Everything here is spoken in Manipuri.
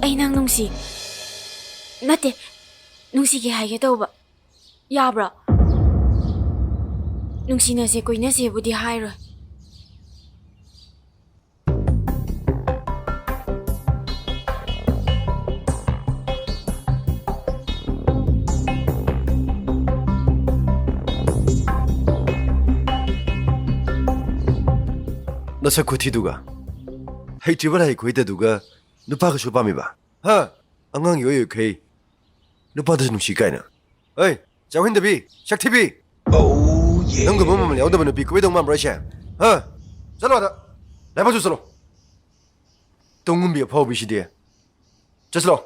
ꯑꯩ ꯅꯪ ꯅꯨꯡꯁꯤ ꯅꯠꯇꯦ ꯅꯨꯡꯁꯤꯒꯦ ꯍꯥꯏꯒꯦ ꯇꯧꯕ ꯌꯥꯕ꯭ꯔꯥ ꯅꯨꯡꯁꯤꯅꯁꯦ ꯀꯣꯏꯅꯁꯦꯕꯨꯗꯤ ꯍꯥꯏꯔꯣꯏ ꯅꯁꯛ ꯈꯨꯊꯤꯗꯨꯒ ꯍꯩꯇ꯭ꯔꯤꯕ ꯂꯥꯏ ꯈꯣꯏꯗꯗꯨꯒ ꯅꯨꯄꯥꯒꯁꯨ ꯄꯥꯝꯃꯤꯕ ꯍꯥ ꯑꯉꯥꯡ ꯌꯣꯏꯈꯩ ꯅꯨꯄꯥꯗꯁꯨ ꯅꯨꯡꯁꯤ ꯀꯥꯏꯅ ꯑꯩ ꯆꯥꯎꯍꯟꯗꯕꯤ ꯁꯛꯊꯤꯕꯤ ꯅꯪꯒꯨꯝꯕ ꯃꯃꯜ ꯌꯥꯎꯗꯕ ꯅꯨꯄꯤ ꯀꯣꯏꯗꯧ ꯃꯥꯟꯕ꯭ꯔꯣ ꯑꯩꯁꯦ ꯍꯥ ꯆꯠꯂꯣ ꯑꯗ ꯂꯥꯏꯕꯛꯁꯨ ꯆꯠꯂꯣ ꯇꯨꯡꯒꯨꯝꯕꯤ ꯑꯐꯥꯎꯕꯤꯁꯤꯗꯤ ꯆꯠꯂꯣ